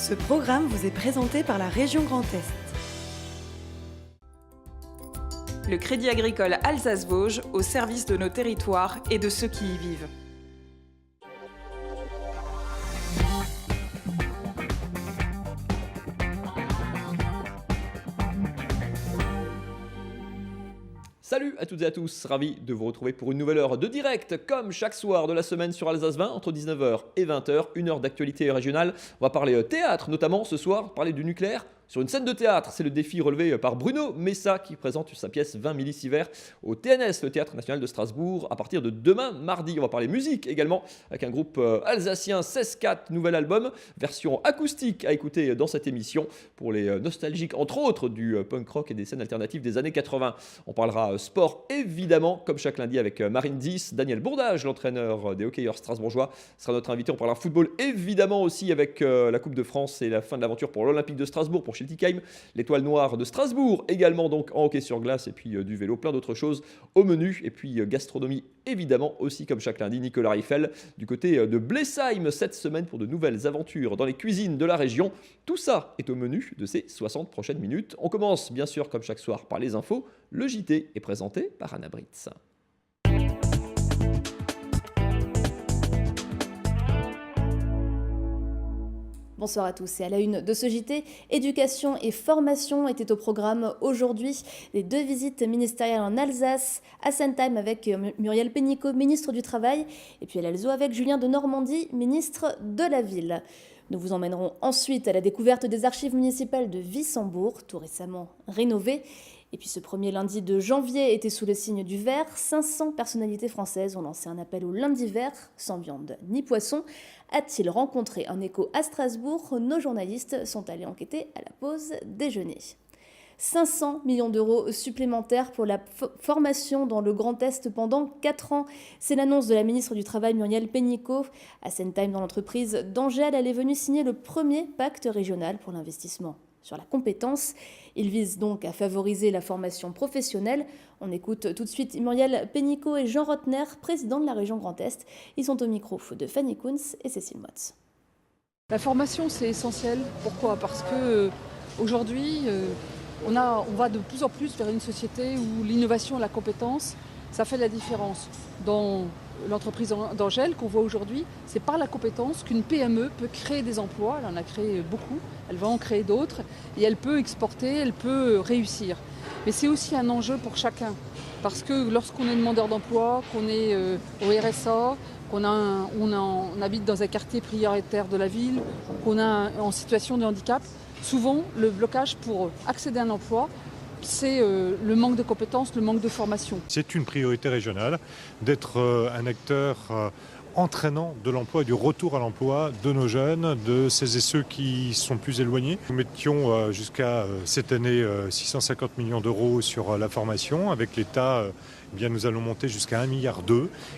Ce programme vous est présenté par la région Grand Est. Le Crédit Agricole Alsace-Vosges au service de nos territoires et de ceux qui y vivent. Salut à toutes et à tous, ravi de vous retrouver pour une nouvelle heure de direct, comme chaque soir de la semaine sur Alsace 20, entre 19h et 20h, une heure d'actualité régionale. On va parler théâtre, notamment ce soir, parler du nucléaire. Sur une scène de théâtre, c'est le défi relevé par Bruno Messa qui présente sa pièce 20 millisieverts au TNS, le Théâtre National de Strasbourg, à partir de demain mardi. On va parler musique également avec un groupe alsacien 16-4, nouvel album, version acoustique à écouter dans cette émission pour les nostalgiques, entre autres, du punk rock et des scènes alternatives des années 80. On parlera sport évidemment, comme chaque lundi avec Marine 10, Daniel Bourdage, l'entraîneur des hockeyeurs strasbourgeois, sera notre invité. On parlera football évidemment aussi avec la Coupe de France et la fin de l'aventure pour l'Olympique de Strasbourg, pour Schiltigheim, l'étoile noire de Strasbourg, également donc en hockey sur glace et puis du vélo, plein d'autres choses au menu. Et puis gastronomie évidemment aussi comme chaque lundi, Nicolas Riffel du côté de Blesheim cette semaine pour de nouvelles aventures dans les cuisines de la région. Tout ça est au menu de ces 60 prochaines minutes. On commence bien sûr comme chaque soir par les infos. Le JT est présenté par Anna Britz. Bonsoir à tous et à la une de ce JT, éducation et formation étaient au programme aujourd'hui. Les 2 visites ministérielles en Alsace, à Sentheim avec Muriel Pénicaud, ministre du Travail, et puis à l'Alzo avec Julien de Normandie, ministre de la Ville. Nous vous emmènerons ensuite à la découverte des archives municipales de Wissembourg, tout récemment rénovées. Et puis ce premier lundi de janvier était sous le signe du vert. 500 personnalités françaises ont lancé un appel au lundi vert, sans viande ni poisson. A-t-il rencontré un écho à Strasbourg? Nos journalistes sont allés enquêter à la pause déjeuner. 500 millions d'euros supplémentaires pour la formation dans le Grand Est pendant 4 ans. C'est l'annonce de la ministre du Travail Muriel Pénicaud. À Sentheim, dans l'entreprise d'Angèle, elle est venue signer le premier pacte régional pour l'investissement sur la compétence. Il vise donc à favoriser la formation professionnelle. On écoute tout de suite Muriel Pénicaud et Jean Rotner, président de la région Grand Est. Ils sont au micro de Fanny Kunz et Cécile Motz. La formation, c'est essentiel. Pourquoi ? Parce que aujourd'hui, on va de plus en plus vers une société où l'innovation et la compétence, ça fait la différence. Dans l'entreprise d'Angèle qu'on voit aujourd'hui, c'est par la compétence qu'une PME peut créer des emplois. Elle en a créé beaucoup, elle va en créer d'autres et elle peut exporter, elle peut réussir. Mais c'est aussi un enjeu pour chacun parce que lorsqu'on est demandeur d'emploi, qu'on est au RSA, on habite dans un quartier prioritaire de la ville, qu'on est en situation de handicap, souvent le blocage pour accéder à un emploi, c'est le manque de compétences, le manque de formation. C'est une priorité régionale d'être un acteur entraînant de l'emploi et du retour à l'emploi de nos jeunes, de celles et ceux qui sont plus éloignés. Nous mettions jusqu'à cette année 650 millions d'euros sur la formation. Avec l'État, nous allons monter jusqu'à 1,2 milliard.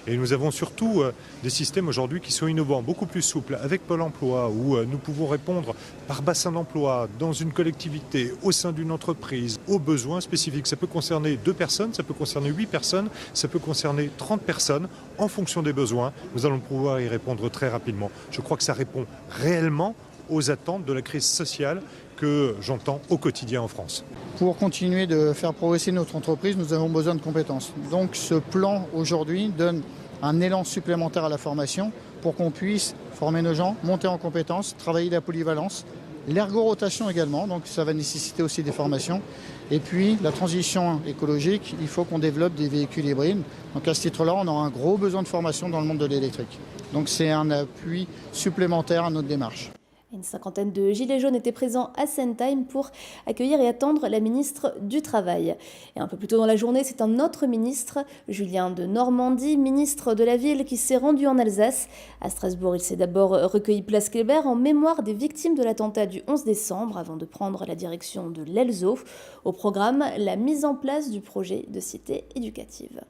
Et nous avons surtout des systèmes aujourd'hui qui sont innovants, beaucoup plus souples, avec Pôle emploi, où nous pouvons répondre par bassin d'emploi, dans une collectivité, au sein d'une entreprise, aux besoins spécifiques. Ça peut concerner 2 personnes, ça peut concerner 8 personnes, ça peut concerner 30 personnes, en fonction des besoins. Nous allons pouvoir y répondre très rapidement. Je crois que ça répond réellement aux attentes de la crise sociale que j'entends au quotidien en France. Pour continuer de faire progresser notre entreprise, nous avons besoin de compétences. Donc ce plan aujourd'hui donne un élan supplémentaire à la formation pour qu'on puisse former nos gens, monter en compétences, travailler la polyvalence, l'ergorotation également, donc ça va nécessiter aussi des formations. Et puis la transition écologique, il faut qu'on développe des véhicules hybrides. Donc à ce titre-là, on aura un gros besoin de formation dans le monde de l'électrique. Donc c'est un appui supplémentaire à notre démarche. Une cinquantaine de gilets jaunes étaient présents à Sentheim pour accueillir et attendre la ministre du Travail. Et un peu plus tôt dans la journée, c'est un autre ministre, Julien de Normandie, ministre de la Ville, qui s'est rendu en Alsace. À Strasbourg, il s'est d'abord recueilli place Kléber en mémoire des victimes de l'attentat du 11 décembre avant de prendre la direction de l'Elzo. Au programme, la mise en place du projet de cité éducative.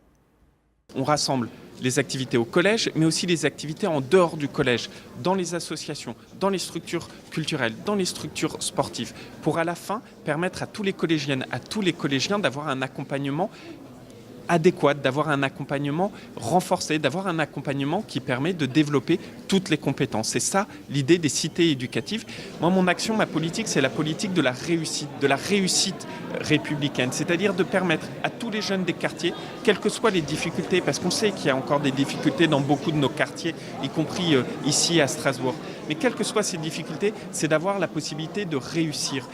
On rassemble les activités au collège, mais aussi les activités en dehors du collège, dans les associations, dans les structures culturelles, dans les structures sportives, pour à la fin permettre à tous les collégiennes, à tous les collégiens d'avoir un accompagnement adéquate, d'avoir un accompagnement renforcé, d'avoir un accompagnement qui permet de développer toutes les compétences. C'est ça l'idée des cités éducatives. Moi, mon action, ma politique, c'est la politique de la réussite républicaine, c'est-à-dire de permettre à tous les jeunes des quartiers, quelles que soient les difficultés, parce qu'on sait qu'il y a encore des difficultés dans beaucoup de nos quartiers, y compris ici à Strasbourg, mais quelles que soient ces difficultés, c'est d'avoir la possibilité de réussir.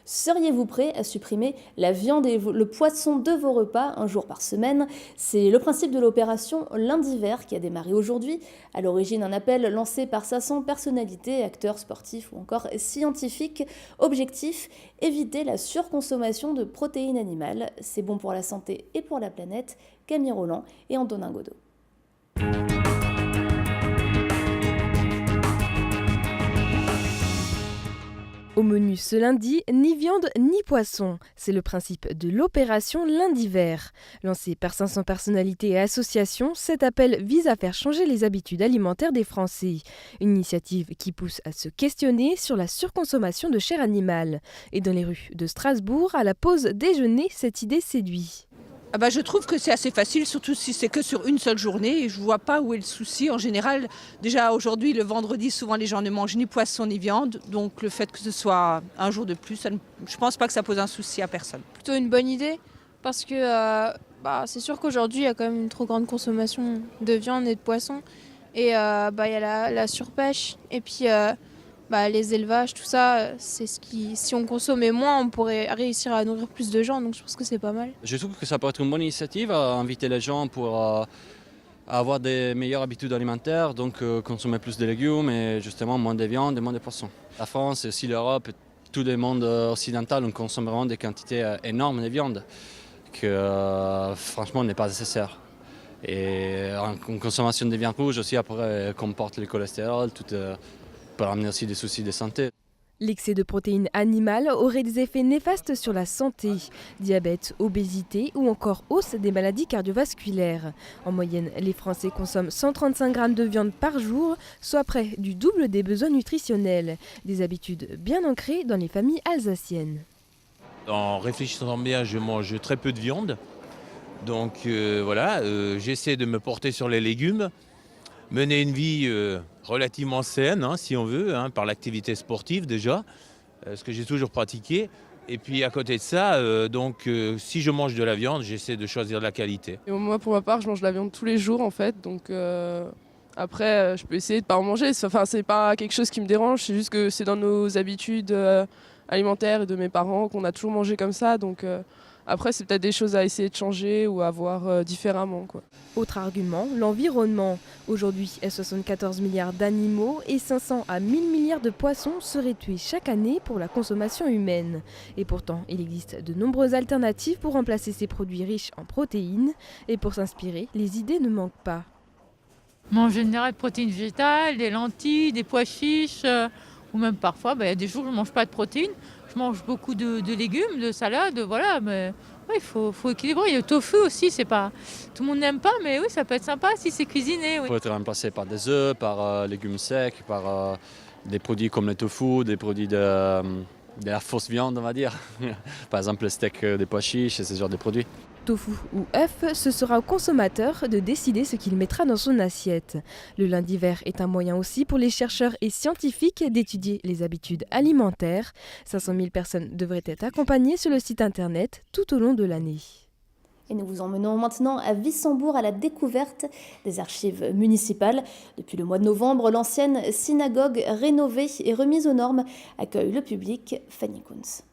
Seriez-vous prêt à supprimer la viande et le poisson de vos repas un jour par semaine? C'est le principe de l'opération Lundi Vert qui a démarré aujourd'hui. À l'origine, un appel lancé par 500 personnalités, acteurs sportifs ou encore scientifiques. Objectif, éviter la surconsommation de protéines animales. C'est bon pour la santé et pour la planète. Camille Roland et Antonin Godot. Au menu ce lundi, ni viande ni poisson. C'est le principe de l'opération Lundi Vert. Lancé par 500 personnalités et associations, cet appel vise à faire changer les habitudes alimentaires des Français. Une initiative qui pousse à se questionner sur la surconsommation de chair animale. Et dans les rues de Strasbourg, à la pause déjeuner, cette idée séduit. Je trouve que c'est assez facile, surtout si c'est que sur une seule journée. Et je ne vois pas où est le souci. En général, déjà aujourd'hui, le vendredi, souvent les gens ne mangent ni poisson ni viande. Donc le fait que ce soit un jour de plus, je ne pense pas que ça pose un souci à personne. Plutôt une bonne idée parce que c'est sûr qu'aujourd'hui, il y a quand même une trop grande consommation de viande et de poisson. Et il y a la surpêche et puis les élevages, tout ça, c'est ce qui, si on consommait moins, on pourrait réussir à nourrir plus de gens, donc je pense que c'est pas mal. Je trouve que ça peut être une bonne initiative à inviter les gens pour avoir des meilleures habitudes alimentaires, donc consommer plus de légumes et justement moins de viande et moins de poissons. La France et aussi l'Europe et tout le monde occidental, on consomme vraiment des quantités énormes de viande que franchement n'est pas nécessaire. Et une consommation de viande rouge aussi après comporte le cholestérol, tout peut amener aussi des soucis de santé. L'excès de protéines animales aurait des effets néfastes sur la santé. Diabète, obésité ou encore hausse des maladies cardiovasculaires. En moyenne, les Français consomment 135 grammes de viande par jour, soit près du double des besoins nutritionnels. Des habitudes bien ancrées dans les familles alsaciennes. En réfléchissant bien, je mange très peu de viande. Donc j'essaie de me porter sur les légumes. Mener une vie relativement saine, si on veut, par l'activité sportive déjà, ce que j'ai toujours pratiqué. Et puis à côté de ça, si je mange de la viande, j'essaie de choisir de la qualité. Et moi, pour ma part, je mange de la viande tous les jours en fait. Donc après, je peux essayer de ne pas en manger. Enfin, c'est pas quelque chose qui me dérange, c'est juste que c'est dans nos habitudes alimentaires et de mes parents qu'on a toujours mangé comme ça. Donc après, c'est peut-être des choses à essayer de changer ou à voir différemment, quoi. Autre argument, l'environnement. Aujourd'hui, 74 milliards d'animaux et 500 à 1000 milliards de poissons seraient tués chaque année pour la consommation humaine. Et pourtant, il existe de nombreuses alternatives pour remplacer ces produits riches en protéines. Et pour s'inspirer, les idées ne manquent pas. En général, des protéines végétales, des lentilles, des pois chiches, ou même parfois, il y a des jours où je ne mange pas de protéines. Je mange beaucoup de légumes, de salades, voilà, mais il faut équilibrer. Le tofu aussi, c'est pas tout le monde n'aime pas, mais oui, ça peut être sympa si c'est cuisiné. Oui. Il peut être remplacé par des œufs, par légumes secs, par des produits comme le tofu, des produits de la fausse viande, on va dire. Par exemple, le steak des pois chiches et ce genre de produits. Tofu ou œuf, ce sera au consommateur de décider ce qu'il mettra dans son assiette. Le lundi vert est un moyen aussi pour les chercheurs et scientifiques d'étudier les habitudes alimentaires. 500 000 personnes devraient être accompagnées sur le site internet tout au long de l'année. Et nous vous emmenons maintenant à Wissembourg à la découverte des archives municipales. Depuis le mois de novembre, l'ancienne synagogue rénovée et remise aux normes accueille le public. Fanny Kunz.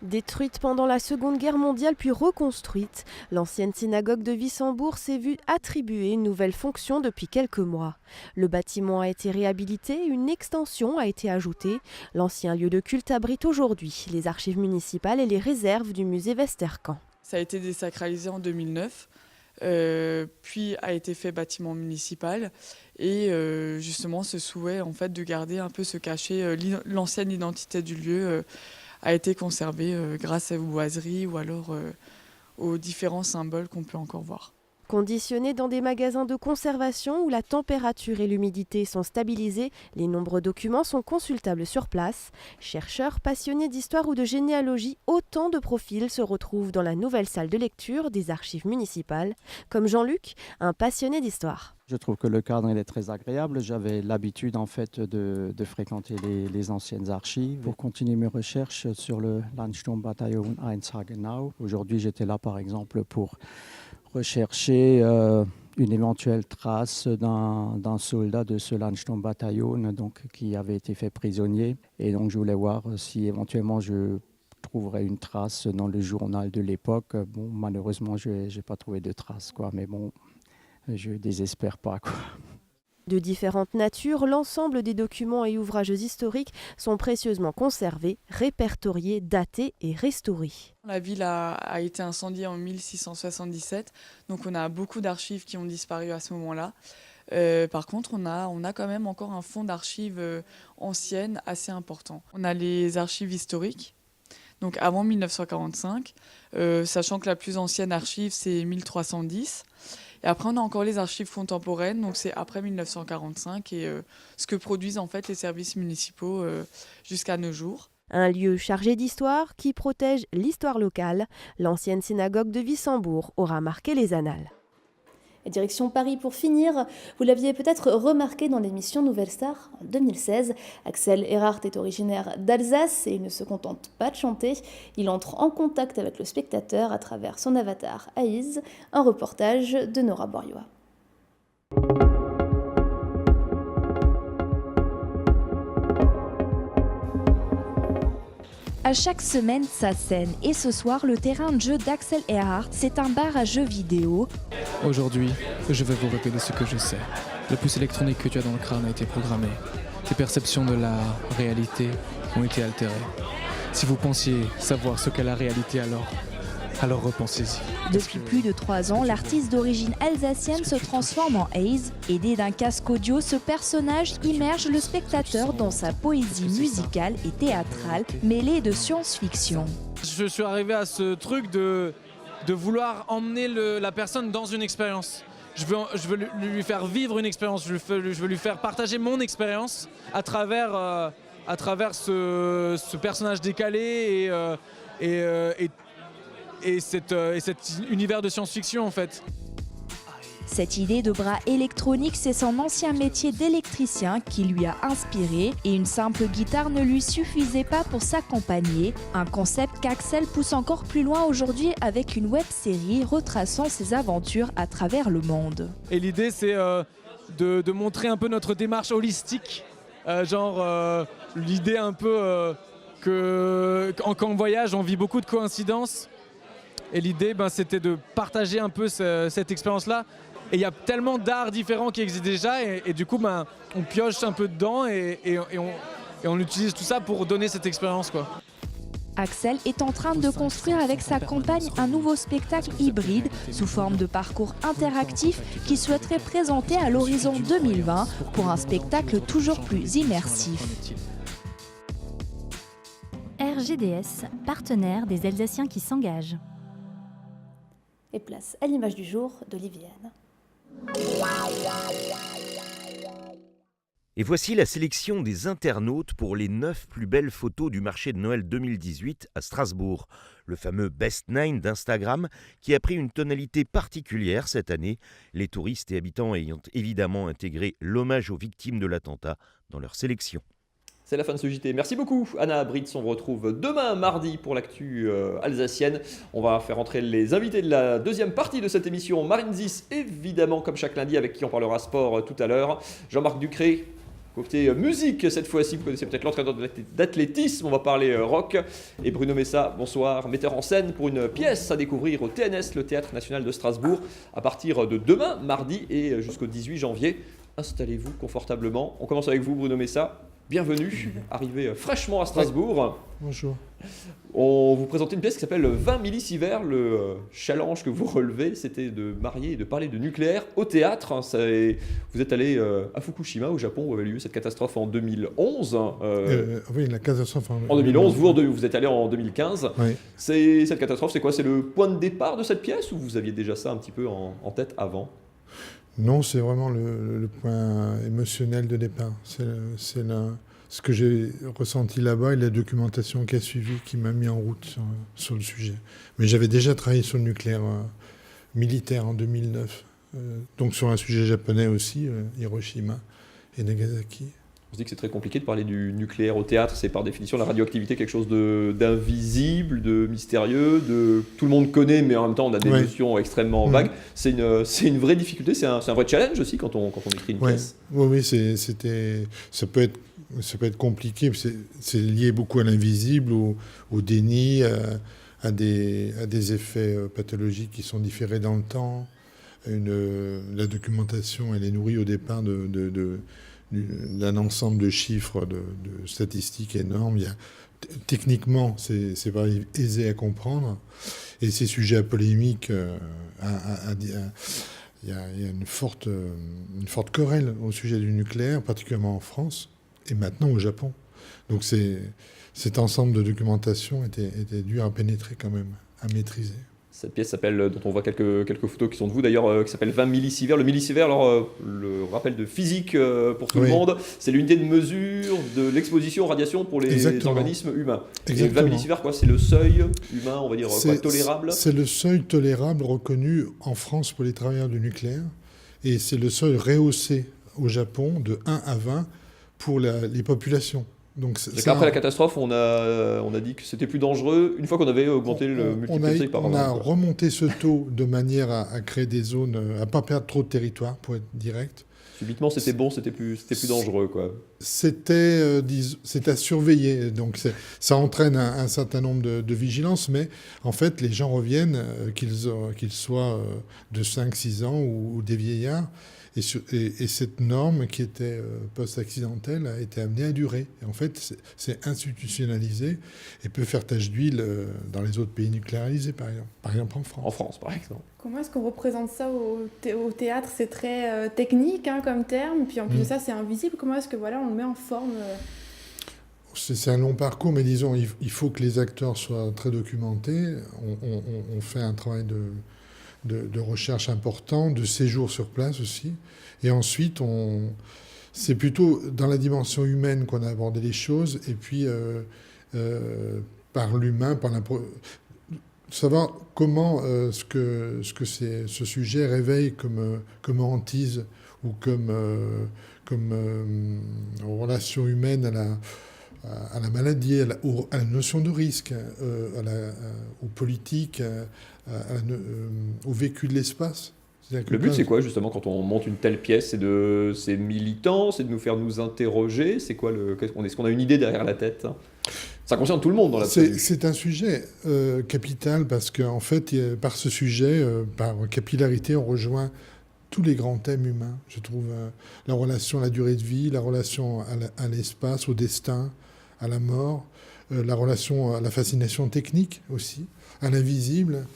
Détruite pendant la Seconde Guerre mondiale puis reconstruite, l'ancienne synagogue de Wissembourg s'est vue attribuer une nouvelle fonction depuis quelques mois. Le bâtiment a été réhabilité, une extension a été ajoutée. L'ancien lieu de culte abrite aujourd'hui les archives municipales et les réserves du musée Westerkamp. Ça a été désacralisé en 2009, puis a été fait bâtiment municipal. Et justement, ce souhait en fait, de garder un peu ce cachet, l'ancienne identité du lieu a été conservé grâce aux boiseries ou alors aux différents symboles qu'on peut encore voir. Conditionnés dans des magasins de conservation où la température et l'humidité sont stabilisées, les nombreux documents sont consultables sur place. Chercheurs, passionnés d'histoire ou de généalogie, autant de profils se retrouvent dans la nouvelle salle de lecture des archives municipales, comme Jean-Luc, un passionné d'histoire. Je trouve que le cadre est très agréable. J'avais l'habitude en fait de fréquenter les anciennes archives pour continuer mes recherches sur le Landsturmbataillon 1 Hagenau. Aujourd'hui, j'étais là par exemple pour rechercher une éventuelle trace d'un soldat de ce Landsturmbataillon donc, qui avait été fait prisonnier. Et donc je voulais voir si éventuellement je trouverais une trace dans le journal de l'époque. Bon, malheureusement, je n'ai pas trouvé de trace, quoi. Mais bon, je ne désespère pas, quoi. De différentes natures, l'ensemble des documents et ouvrages historiques sont précieusement conservés, répertoriés, datés et restaurés. La ville a été incendiée en 1677, donc on a beaucoup d'archives qui ont disparu à ce moment-là. Par contre, on a quand même encore un fonds d'archives anciennes assez important. On a les archives historiques, donc avant 1945, sachant que la plus ancienne archive, c'est 1310. Et après, on a encore les archives contemporaines, donc c'est après 1945 et ce que produisent en fait les services municipaux jusqu'à nos jours. Un lieu chargé d'histoire qui protège l'histoire locale. L'ancienne synagogue de Wissembourg aura marqué les annales. Et direction Paris pour finir. Vous l'aviez peut-être remarqué dans l'émission Nouvelle Star en 2016. Axel Erhardt est originaire d'Alsace et il ne se contente pas de chanter. Il entre en contact avec le spectateur à travers son avatar Aïs. Un reportage de Nora Borioa. À chaque semaine, sa scène. Et ce soir, le terrain de jeu d'Axel Erhardt, c'est un bar à jeux vidéo. Aujourd'hui, je vais vous révéler ce que je sais. La puce électronique que tu as dans le crâne a été programmée. Tes perceptions de la réalité ont été altérées. Si vous pensiez savoir ce qu'est la réalité alors repensez-y. Depuis plus de 3 ans, l'artiste d'origine alsacienne se transforme en Ace. Aidé d'un casque audio, ce personnage immerge le spectateur dans sa poésie musicale et théâtrale, mêlée de science-fiction. Je suis arrivé à ce truc de vouloir emmener la personne dans une expérience. Je veux lui faire vivre une expérience, je veux lui faire partager mon expérience à travers ce personnage décalé et cet univers de science-fiction en fait. Cette idée de bras électronique, c'est son ancien métier d'électricien qui lui a inspiré et une simple guitare ne lui suffisait pas pour s'accompagner. Un concept qu'Axel pousse encore plus loin aujourd'hui avec une web-série retraçant ses aventures à travers le monde. Et l'idée c'est de montrer un peu notre démarche holistique, l'idée un peu quand on voyage on vit beaucoup de coïncidences. Et l'idée, c'était de partager un peu cette expérience-là. Et il y a tellement d'arts différents qui existent déjà. Et du coup, on pioche un peu dedans et on utilise tout ça pour donner cette expérience, quoi. Axel est en train de construire avec sa compagne un nouveau spectacle hybride sous forme de parcours interactif qu'il souhaiterait présenter à l'horizon 2020 pour un spectacle toujours plus immersif. RGDS, partenaire des Alsaciens qui s'engagent. Et place à l'image du jour d'Olivienne. Et voici la sélection des internautes pour les 9 plus belles photos du marché de Noël 2018 à Strasbourg. Le fameux Best 9 d'Instagram qui a pris une tonalité particulière cette année, les touristes et habitants ayant évidemment intégré l'hommage aux victimes de l'attentat dans leur sélection. C'est la fin de ce JT. Merci beaucoup Anna Britz. On retrouve demain mardi pour l'actu alsacienne. On va faire entrer les invités de la deuxième partie de cette émission. Marine Zis, évidemment, comme chaque lundi, avec qui on parlera sport tout à l'heure. Jean-Marc Ducré, côté musique cette fois-ci. Vous connaissez peut-être l'entraîneur d'athlétisme. On va parler rock. Et Bruno Messa, bonsoir, metteur en scène pour une pièce à découvrir au TNS, le Théâtre National de Strasbourg, à partir de demain, mardi, et jusqu'au 18 janvier. Installez-vous confortablement. On commence avec vous, Bruno Messa. bienvenue, arrivé fraîchement à Strasbourg. Bonjour. On vous présentait une pièce qui s'appelle 20 millisievert. Le challenge que vous relevez, c'était de marier et de parler de nucléaire au théâtre. Vous êtes allé à Fukushima, au Japon, où avait lieu cette catastrophe en 2011. Oui, la catastrophe en 2011. Vous êtes allé en 2015. Oui. Cette catastrophe, c'est quoi? C'est le point de départ de cette pièce, ou vous aviez déjà ça un petit peu en tête avant? Non, c'est vraiment le point émotionnel de départ. C'est ce que j'ai ressenti là-bas et la documentation qui a suivi qui m'a mis en route sur le sujet. Mais j'avais déjà travaillé sur le nucléaire militaire en 2009, donc sur un sujet japonais aussi, Hiroshima et Nagasaki. On se dit que c'est très compliqué de parler du nucléaire au théâtre. C'est par définition la radioactivité quelque chose d'invisible, de mystérieux, tout le monde connaît, mais en même temps on a des notions extrêmement vagues. C'est une vraie difficulté, c'est un vrai challenge aussi quand on écrit une pièce. Oui, ça peut être compliqué. C'est lié beaucoup à l'invisible, au déni, à des effets pathologiques qui sont différés dans le temps. La documentation, elle est nourrie au départ d'un ensemble de chiffres, de statistiques énormes. Techniquement, c'est pas aisé à comprendre. Et ces sujets à polémique, il y a une forte querelle au sujet du nucléaire, particulièrement en France, et maintenant au Japon. Donc cet ensemble de documentation était dur à pénétrer quand même, à maîtriser. Cette pièce dont on voit quelques photos qui sont de vous d'ailleurs, qui s'appelle 20 millisievert. Le millisievert, alors le rappel de physique pour tout le monde, c'est l'unité de mesure de l'exposition aux radiations pour les organismes humains. Et 20 millisievert, c'est le seuil humain, on va dire, tolérable. C'est le seuil tolérable reconnu en France pour les travailleurs du nucléaire, et c'est le seuil rehaussé au Japon de 1 à 20 pour les populations. Donc après la catastrophe, on a dit que c'était plus dangereux une fois qu'on avait augmenté le multiplié par 20. On a remonté ce taux de manière à créer des zones, à ne pas perdre trop de territoire, pour être direct. Subitement, c'était bon, c'était plus dangereux, quoi. C'était à surveiller, donc ça entraîne un certain nombre de vigilance, mais en fait, les gens reviennent, qu'ils soient de 5-6 ans ou des vieillards. Et cette norme qui était post-accidentelle a été amenée à durer. Et en fait, c'est institutionnalisé et peut faire tache d'huile dans les autres pays nucléarisés, par exemple en France. En France, par exemple. Comment est-ce qu'on représente ça au théâtre? C'est très technique comme terme, puis en plus de ça, c'est invisible. Comment est-ce que on le met en forme C'est un long parcours, mais disons, il faut que les acteurs soient très documentés. On fait un travail de recherche important, de séjour sur place aussi. Et ensuite, c'est plutôt dans la dimension humaine qu'on a abordé les choses, et puis par l'humain, savoir comment ce que ce sujet réveille comme hantise ou comme relation humaine à la maladie, à la notion de risque, aux politiques, au vécu de l'espace. Le but, c'est quoi, justement, quand on monte une telle pièce? C'est militant, c'est de nous faire nous interroger. C'est quoi est-ce qu'on a une idée derrière la tête? Ça concerne tout le monde dans la C'est un sujet capital parce qu'en fait, par ce sujet, par capillarité, on rejoint tous les grands thèmes humains. Je trouve la relation à la durée de vie, la relation à l'espace, au destin, à la mort, la relation à la fascination technique aussi, à l'invisible.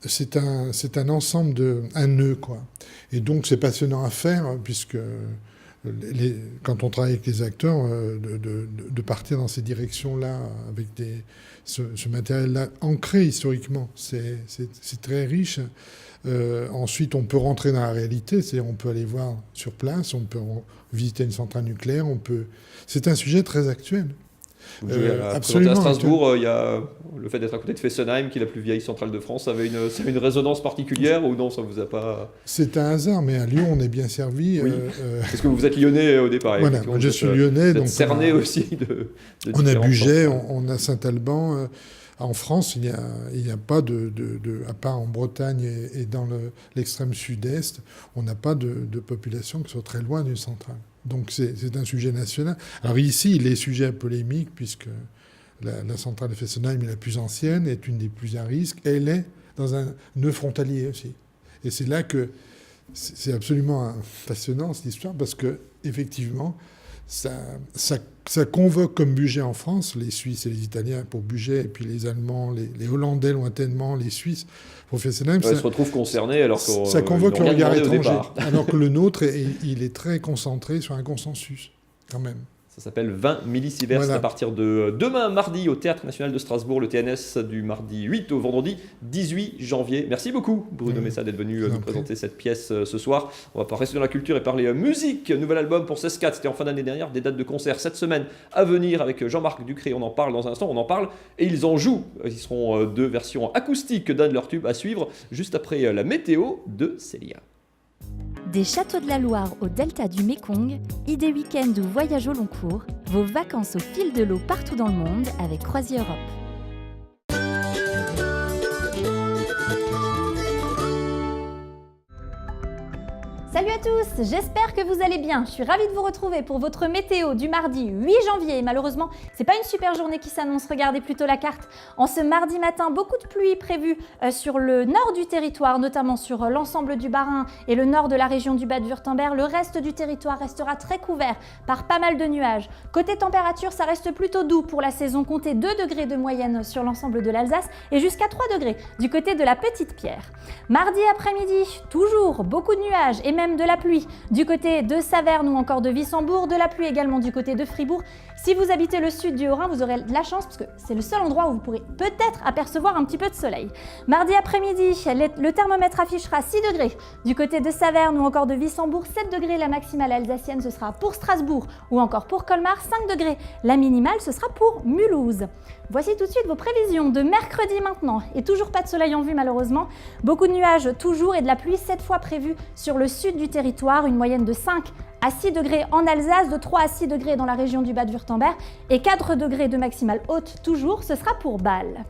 C'est un ensemble, un nœud, quoi. Et donc c'est passionnant à faire, puisque quand on travaille avec les acteurs, de partir dans ces directions-là, avec ce matériel-là ancré historiquement, c'est très riche. Ensuite, on peut rentrer dans la réalité, c'est-à-dire on peut aller voir sur place, on peut visiter une centrale nucléaire, c'est un sujet très actuel. Absolument. À Strasbourg, il y a le fait d'être à côté de Fessenheim, qui est la plus vieille centrale de France, ça avait une résonance particulière, ou non, ça vous a pas... C'est un hasard, mais à Lyon, on est bien servi. Oui. Parce que vous êtes lyonnais au départ. Voilà, je suis lyonnais. Donc cerné aussi de on a Bugey, on a Saint-Alban. En France, il n'y a pas à part en Bretagne et dans l'extrême sud-est, on n'a pas de population qui soit très loin d'une centrale. Donc c'est un sujet national. Alors ici, il est sujet à polémique, puisque la centrale de Fessenheim est la plus ancienne, est une des plus à risque, et elle est dans un nœud frontalier aussi. Et c'est là que c'est absolument passionnant, cette histoire, parce que effectivement, ça convoque comme budget en France les Suisses et les Italiens pour budget, et puis les Allemands, les Hollandais lointainement, les Suisses professionnels. Ouais, se retrouvent concernés alors que ça convoque le regard étranger, départ. alors que le nôtre, il est très concentré sur un consensus, quand même. Ça s'appelle 20 millisieverts, Voilà. à partir de demain, mardi, au Théâtre National de Strasbourg, le TNS du mardi 8 au vendredi 18 janvier. Merci beaucoup, Bruno Messa, d'être venu nous présenter cette pièce ce soir. On va pas rester dans la culture et parler musique. Nouvel album pour Sescat, c'était en fin d'année dernière. Des dates de concert cette semaine à venir avec Jean-Marc Ducré. On en parle dans un instant, on en parle et ils en jouent. Ils seront 2 versions acoustiques d'un de leurs tubes à suivre juste après la météo de Célia. Des châteaux de la Loire au delta du Mékong, idées week-end ou voyage au long cours, vos vacances au fil de l'eau partout dans le monde avec Croisière Europe. Salut à tous, j'espère que vous allez bien. Je suis ravie de vous retrouver pour votre météo du mardi 8 janvier. Malheureusement, c'est pas une super journée qui s'annonce. Regardez plutôt la carte. En ce mardi matin, beaucoup de pluie prévue sur le nord du territoire, notamment sur l'ensemble du Bas-Rhin et le nord de la région du Bade-Wurtemberg. Le reste du territoire restera très couvert par pas mal de nuages. Côté température, ça reste plutôt doux pour la saison. Comptez 2 degrés de moyenne sur l'ensemble de l'Alsace et jusqu'à 3 degrés du côté de la Petite-Pierre. Mardi après-midi, toujours beaucoup de nuages et même de la pluie du côté de Saverne ou encore de Wissembourg, de la pluie également du côté de Fribourg. Si vous habitez le sud du Haut-Rhin, vous aurez de la chance parce que c'est le seul endroit où vous pourrez peut-être apercevoir un petit peu de soleil. Mardi après-midi, le thermomètre affichera 6 degrés du côté de Saverne ou encore de Wissembourg, 7 degrés la maximale alsacienne, ce sera pour Strasbourg ou encore pour Colmar, 5 degrés la minimale, ce sera pour Mulhouse. Voici tout de suite vos prévisions de mercredi maintenant. Et toujours pas de soleil en vue malheureusement. Beaucoup de nuages toujours et de la pluie cette fois prévue sur le sud du territoire. Une moyenne de 5 à 6 degrés en Alsace, de 3 à 6 degrés dans la région du Bade-Wurtemberg et 4 degrés de maximale haute toujours, ce sera pour Bâle.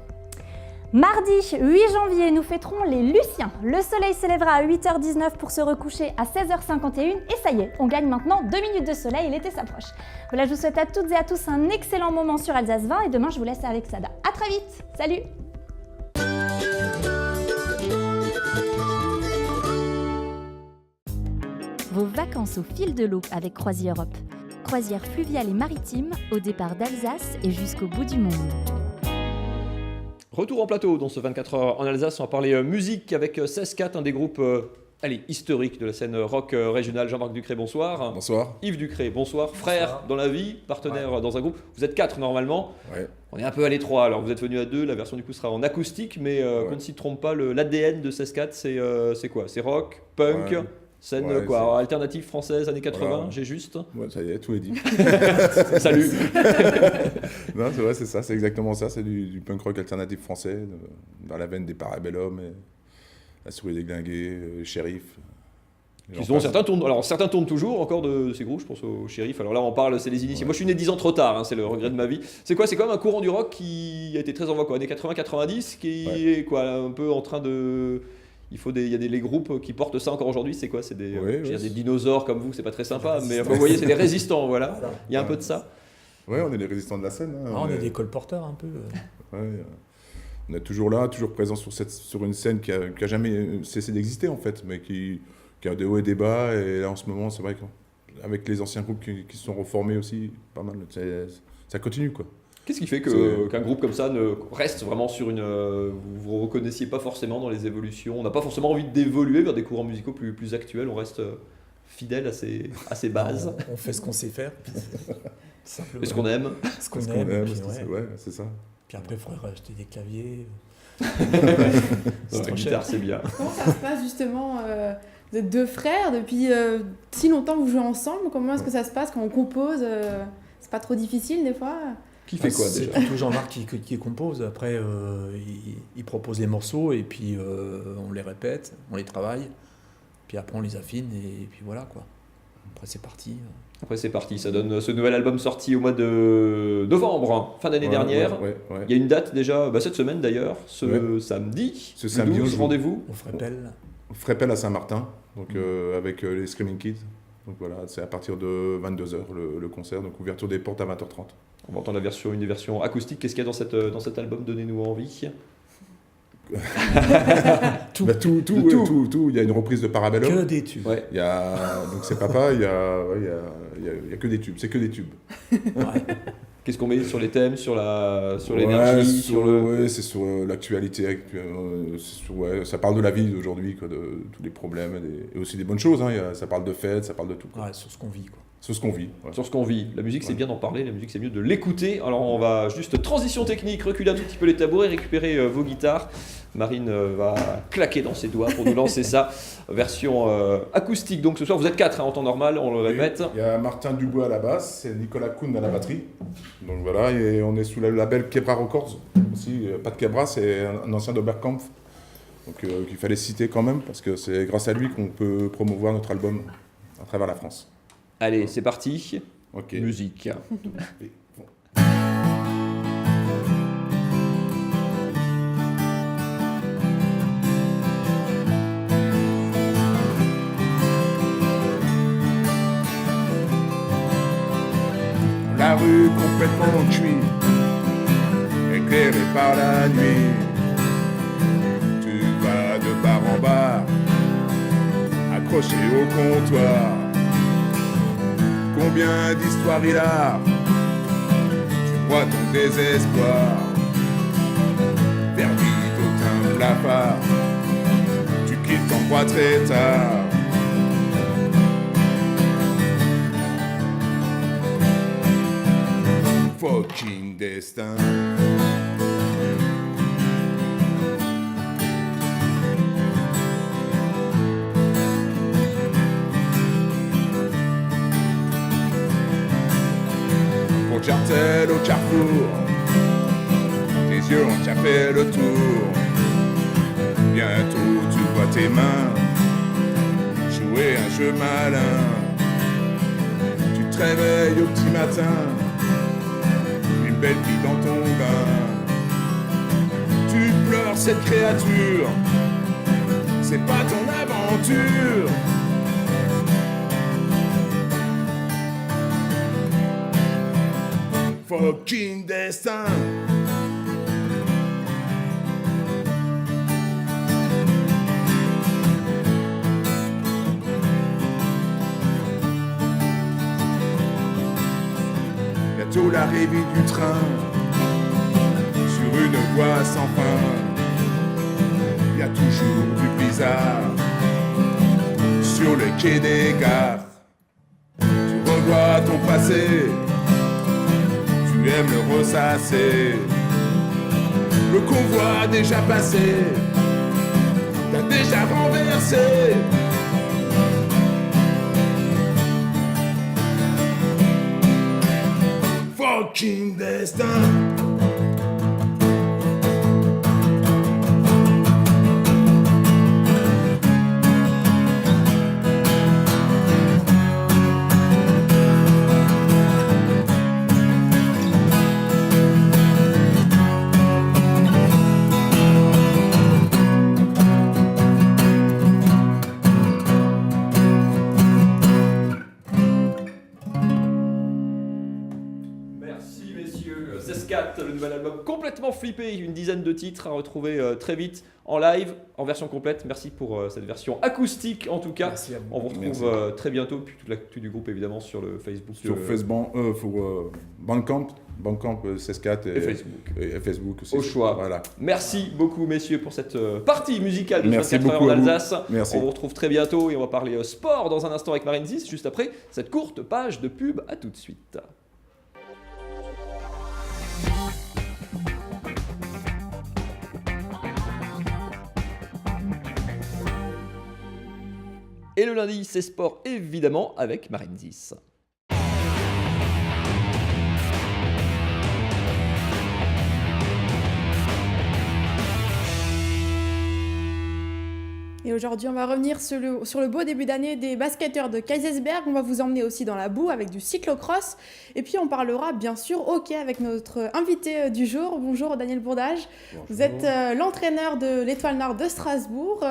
Mardi 8 janvier, nous fêterons les Luciens. Le soleil s'élèvera à 8h19 pour se recoucher à 16h51 et ça y est, on gagne maintenant 2 minutes de soleil et l'été s'approche. Voilà, je vous souhaite à toutes et à tous un excellent moment sur Alsace 20 et demain je vous laisse avec Sada. À très vite, salut! Vos vacances au fil de l'eau avec Croisière Europe. Croisière fluviale et maritime au départ d'Alsace et jusqu'au bout du monde. Retour en plateau dans ce 24 heures en Alsace, on va parler musique avec Sescat, un des groupes historiques de la scène rock régionale. Jean-Marc Ducré, bonsoir. Bonsoir. Yves Ducré, bonsoir. Frère dans la vie, partenaire dans un groupe. Vous êtes 4 normalement. Ouais. On est un peu à l'étroit, alors vous êtes venu à 2, la version du coup sera en acoustique, mais qu'on ne s'y trompe pas, l'ADN de Sescat, c'est quoi? C'est rock, punk, scène alternative française, années 80, voilà. J'ai juste. Ouais, ça y est, tout est dit. Salut. Non, c'est vrai, c'est ça, c'est exactement ça, c'est du punk rock alternatif français, dans la veine des Parabellum, et La Souris déglinguée, Shérif. Certains tournent toujours encore de ces groupes, je pense au Shérif. Alors là, on parle, c'est les initiés. Ouais. Moi, je suis né 10 ans trop tard, c'est le regret de ma vie. C'est quoi? C'est quand même un courant du rock qui a été très en voie, années 80-90, qui est un peu en train de... Il y a les groupes qui portent ça encore aujourd'hui, c'est quoi? C'est des dinosaures comme vous, c'est pas très sympa, mais vous voyez, c'est des résistants, voilà. Il y a un peu de ça. Oui, on est les résistants de la scène. Hein. On est des colporteurs un peu. On est toujours là, toujours présents sur une scène qui a jamais cessé d'exister en fait, mais qui a des hauts et des bas. Et là en ce moment, c'est vrai qu'avec les anciens groupes qui se sont reformés aussi, pas mal, ça continue quoi. Qu'est-ce qui fait qu'un groupe comme ça ne reste vraiment sur une... vous ne reconnaissiez pas forcément dans les évolutions, on n'a pas forcément envie d'évoluer vers des courants musicaux plus actuels, on reste fidèle à ses bases. On fait ce qu'on sait faire. Et ce qu'on aime. Ce qu'on aime, c'est ça. Puis après, il faudrait rajouter des claviers. La guitare, c'est bien. Comment ça se passe justement vous êtes 2 frères, depuis si longtemps que vous jouez ensemble, comment est-ce que ça se passe quand on compose c'est pas trop difficile des fois? Qui fait quoi déjà? C'est plutôt Jean-Marc qui compose. Après, il propose les morceaux et puis on les répète, on les travaille. Puis après, on les affine et puis voilà quoi. Après, c'est parti. Ça donne ce nouvel album sorti au mois de novembre, fin d'année dernière. Ouais. Il y a une date déjà, cette semaine d'ailleurs, samedi. Ce samedi, rendez-vous au Frépel à Saint-Martin, donc avec les Screaming Kids. Donc voilà, c'est à partir de 22h le concert, donc ouverture des portes à 20h30. On va entendre une des versions acoustiques. Qu'est-ce qu'il y a dans cet album? Donnez-nous envie. Tout. Bah, tout. Il y a une reprise de Parabellum. Que des tubes. Ouais. Donc c'est Papa, il y a que des tubes. C'est que des tubes. Qu'est-ce qu'on met sur les thèmes, sur l'énergie, c'est sur l'actualité. Ça parle de la vie d'aujourd'hui, quoi, de tous les problèmes et aussi des bonnes choses. Hein. Ça parle de fêtes, ça parle de tout. Ouais, sur ce qu'on vit, quoi. Sur ce qu'on vit. Ouais. Sur ce qu'on vit. La musique, c'est bien d'en parler. La musique, c'est mieux de l'écouter. Alors, on va juste transition technique, reculer un tout petit peu les tabourets, récupérer vos guitares. Marine va claquer dans ses doigts pour nous lancer ça. Version acoustique. Donc, ce soir, vous êtes 4 en temps normal, on le répète. Il y a Martin Dubois à la basse, c'est Nicolas Kuhn à la batterie. Donc voilà, et on est sous le label Quebra Records. Aussi, Pat Quebra, c'est un ancien d'Oberkampf. Donc, qu'il fallait citer quand même, parce que c'est grâce à lui qu'on peut promouvoir notre album à travers la France. Allez, c'est parti. Ok. Musique. La rue complètement cuite, éclairée par la nuit. Tu vas de bar en bar, accroché au comptoir. Combien d'histoires il a, tu vois ton désespoir. Perdu au teint blafard, tu quittes ton droit très tard. Fucking destin. Pour Jartel au carrefour, tes yeux ont déjà fait le tour. Bientôt tu vois tes mains jouer un jeu malin. Tu te réveilles au petit matin, belle fille dans ton bain. Tu pleures cette créature, c'est pas ton aventure. Fucking destin. Bientôt l'arrivée du train sur une voie sans fin. Il y a toujours du bizarre sur le quai des gares. Tu revois ton passé, tu aimes le ressasser. Le convoi déjà passé, t'as déjà renversé. Fucking destin. Le nouvel album complètement flippé, une dizaine de titres à retrouver très vite en live, en version complète. Merci pour cette version acoustique en tout cas. On vous retrouve très bientôt, puis toute l'actu du groupe évidemment sur le Facebook. Sur Facebook, Bandcamp, CS4 et Facebook aussi. Au choix. Voilà. Merci beaucoup messieurs pour cette partie musicale de 24 heures en Alsace. On vous retrouve très bientôt et on va parler sport dans un instant avec Marine Zis, juste après cette courte page de pub. À tout de suite. Et le lundi, c'est sport évidemment avec Marine Zis. Et aujourd'hui, on va revenir sur le beau début d'année des basketteurs de Kaysersberg. On va vous emmener aussi dans la boue avec du cyclocross. Et puis, on parlera bien sûr hockey avec notre invité du jour. Bonjour Daniel Bourdage. Bonjour. Vous êtes l'entraîneur de l'Étoile Nord de Strasbourg,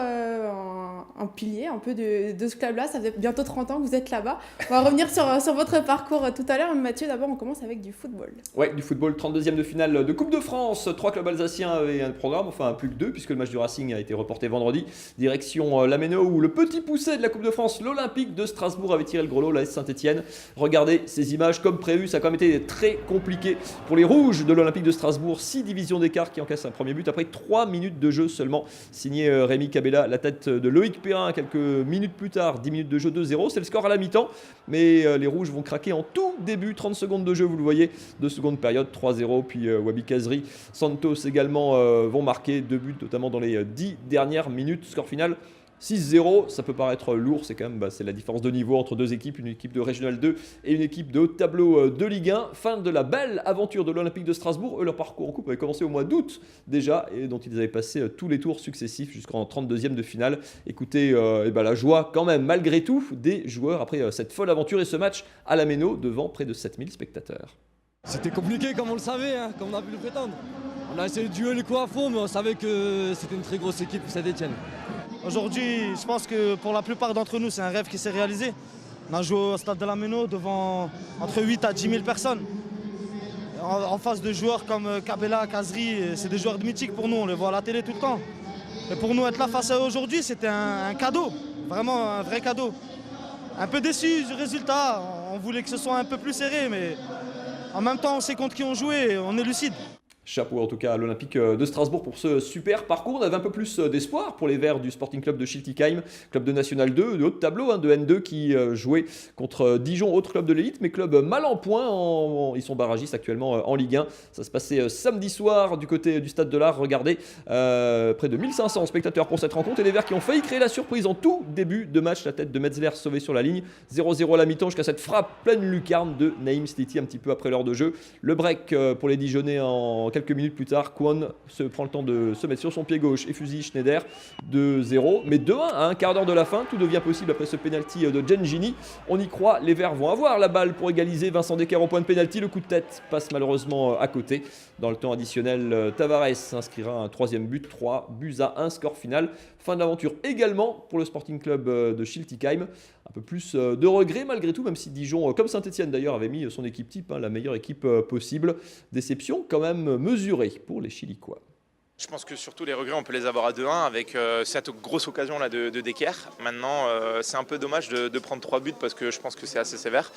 un pilier un peu de ce club-là. Ça fait bientôt 30 ans que vous êtes là-bas. On va revenir sur votre parcours tout à l'heure. Mathieu, d'abord, on commence avec du football. Ouais, du football, 32e de finale de Coupe de France. 3 clubs alsaciens avaient un programme, enfin plus que 2, puisque le match du Racing a été reporté vendredi. Direction Lamennais, où le petit poussé de la Coupe de France, l'Olympique de Strasbourg, avait tiré le gros lot, l'AS Saint-Etienne. Regardez ces images comme prévu, ça a quand même été très compliqué pour les Rouges de l'Olympique de Strasbourg. 6 divisions d'écart qui encaissent un premier but après 3 minutes de jeu seulement. Signé Rémi Cabella, la tête de Loïc Perrin quelques minutes plus tard, 10 minutes de jeu, 2-0. C'est le score à la mi-temps, mais les Rouges vont craquer en tout début, 30 secondes de jeu, vous le voyez, 2 secondes période, 3-0. Puis Wabi Kazri, Santos également vont marquer 2 buts, notamment dans les 10 dernières minutes. Score final 6-0, ça peut paraître lourd, c'est quand même c'est la différence de niveau entre deux équipes, une équipe de Régional 2 et une équipe de haut tableau de Ligue 1. Fin de la belle aventure de l'Olympique de Strasbourg. Eux, leur parcours en coupe avait commencé au mois d'août déjà, et dont ils avaient passé tous les tours successifs jusqu'en 32e de finale. Écoutez la joie quand même malgré tout des joueurs après cette folle aventure et ce match à la Méno devant près de 7000 spectateurs. C'était compliqué comme on le savait, comme on a pu le prétendre. On a essayé de jouer les coups à fond, mais on savait que c'était une très grosse équipe, Saint-Etienne. Aujourd'hui, je pense que pour la plupart d'entre nous, c'est un rêve qui s'est réalisé. On a joué au stade de la Méno devant entre 8 à 10 000 personnes. En face de joueurs comme Cabella, Kazri, c'est des joueurs mythiques pour nous, on les voit à la télé tout le temps. Et pour nous, être là face à eux aujourd'hui, c'était un cadeau, vraiment un vrai cadeau. Un peu déçu du résultat, on voulait que ce soit un peu plus serré, mais en même temps, on sait contre qui on jouait et on est lucide. Chapeau en tout cas à l'Olympique de Strasbourg pour ce super parcours. On avait un peu plus d'espoir pour les Verts du Sporting Club de Schiltigheim, club de National 2, de haut tableau, de N2 qui jouait contre Dijon, autre club de l'élite, mais club mal en point. Ils sont barragistes actuellement en Ligue 1. Ça se passait samedi soir du côté du Stade de l'Art. Regardez, près de 1500 spectateurs pour cette rencontre et les Verts qui ont failli créer la surprise en tout début de match. La tête de Metzler sauvée sur la ligne, 0-0 à la mi-temps jusqu'à cette frappe pleine lucarne de Naïm Sliti un petit peu après l'heure de jeu. Le break pour les Dijonnais en quelques minutes plus tard, Kwon se prend le temps de se mettre sur son pied gauche et fusille Schneider 2-0. Mais 2-1 à un quart d'heure de la fin, tout devient possible après ce penalty de Gengini. On y croit, les Verts vont avoir la balle pour égaliser. Vincent Decker au point de penalty, le coup de tête passe malheureusement à côté. Dans le temps additionnel, Tavares inscrira un 3e but, 3-1, score final. Fin de l'aventure également pour le Sporting Club de Schiltigheim. Un peu plus de regrets malgré tout, même si Dijon, comme Saint-Etienne d'ailleurs, avait mis son équipe type, la meilleure équipe possible. Déception quand même mesurée pour les Chilicois. Je pense que surtout les regrets, on peut les avoir à 2-1 avec cette grosse occasion là de Decker. Maintenant, c'est un peu dommage de prendre 3 buts parce que je pense que c'est assez sévère.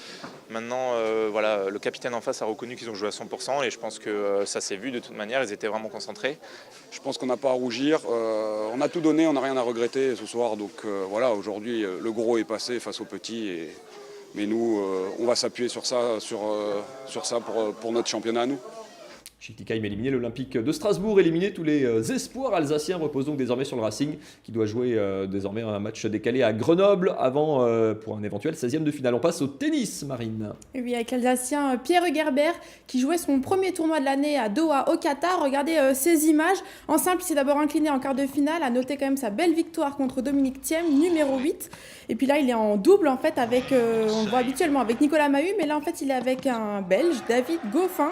Maintenant, le capitaine en face a reconnu qu'ils ont joué à 100% et je pense que ça s'est vu de toute manière, ils étaient vraiment concentrés. Je pense qu'on n'a pas à rougir, on a tout donné, on n'a rien à regretter ce soir. Donc aujourd'hui, le gros est passé face au petit. Mais nous, on va s'appuyer sur ça, pour notre championnat à nous. Schiltigheim éliminé, l'Olympique de Strasbourg éliminé, tous les espoirs alsaciens reposent donc désormais sur le Racing qui doit jouer désormais un match décalé à Grenoble avant pour un éventuel 16e de finale. On passe au tennis, Marine. Et oui, avec l'Alsacien Pierre Gerber qui jouait son premier tournoi de l'année à Doha au Qatar. Regardez ces images. En simple, il s'est d'abord incliné en quart de finale, à noter quand même sa belle victoire contre Dominique Thiem, numéro 8. Et puis là, il est en double en fait avec, on le voit habituellement avec Nicolas Mahut, mais là en fait il est avec un Belge, David Goffin.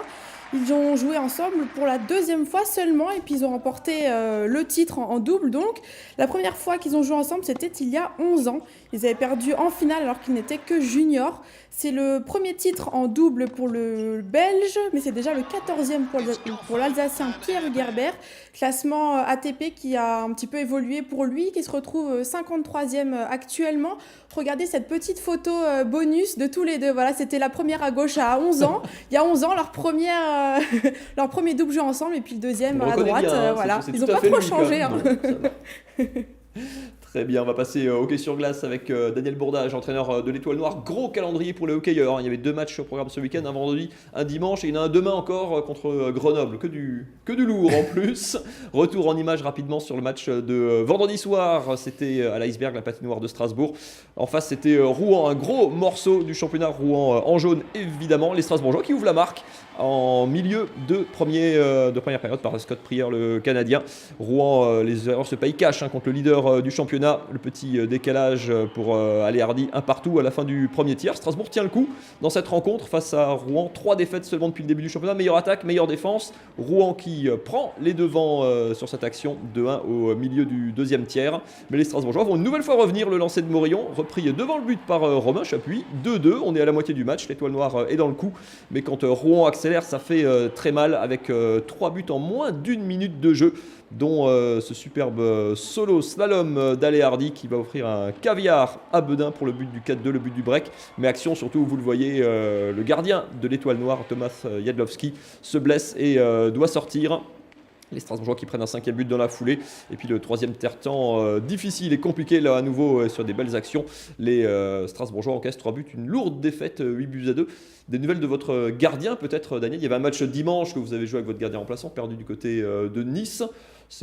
Ils ont joué ensemble pour la 2e fois seulement et puis ils ont remporté le titre en double. Donc la première fois qu'ils ont joué ensemble, c'était il y a 11 ans. Ils avaient perdu en finale alors qu'ils n'étaient que juniors. C'est le premier titre en double pour le Belge, mais c'est déjà le 14e pour l'Alsacien Pierre Gerber. Classement ATP qui a un petit peu évolué pour lui, qui se retrouve 53e actuellement. Regardez cette petite photo bonus de tous les deux. Voilà, c'était la première à gauche à 11 ans. Il y a 11 ans, leur premier double jeu ensemble et puis le deuxième à droite. Bien, voilà. c'est Ils n'ont pas trop changé. Très bien, on va passer au hockey sur glace avec Daniel Bourdage, entraîneur de l'Étoile Noire. Gros calendrier pour les hockeyeurs. Il y avait 2 matchs au programme ce week-end, un vendredi, un dimanche, et il y en a un demain encore contre Grenoble. Que du lourd en plus. Retour en image rapidement sur le match de vendredi soir. C'était à l'Iceberg, la patinoire de Strasbourg. En face, c'était Rouen, un gros morceau du championnat. Rouen en jaune, évidemment. Les Strasbourgeois qui ouvrent la marque en milieu de première période par Scott Pryor, le Canadien. Rouen, les erreurs se payent cash contre le leader du championnat. Le petit décalage pour Ali Hardy, un partout à la fin du premier tiers. Strasbourg tient le coup dans cette rencontre face à Rouen. 3 défaites seulement depuis le début du championnat. Meilleure attaque, meilleure défense. Rouen qui prend les devants sur cette action 2-1 au milieu du deuxième tiers. Mais les Strasbourgeois vont une nouvelle fois revenir. Le lancer de Morillon, repris devant le but par Romain Chapuis. 2-2, on est à la moitié du match. L'Étoile Noire est dans le coup. Mais quand Rouen accélère, ça fait très mal avec 3 buts en moins d'une minute de jeu, dont ce superbe solo slalom d'Ale Hardy qui va offrir un caviar à Bedin pour le but du 4-2, le but du break. Mais action surtout, vous le voyez, le gardien de l'Étoile Noire, Thomas Jadlowski, se blesse et doit sortir. Les Strasbourgeois qui prennent un 5e but dans la foulée. Et puis le 3e tiers-temps difficile et compliqué là à nouveau sur des belles actions. Les Strasbourgeois encaissent 3 buts, une lourde défaite, 8-2. Des nouvelles de votre gardien peut-être, Daniel? Il y avait un match dimanche que vous avez joué avec votre gardien remplaçant, perdu du côté de Nice.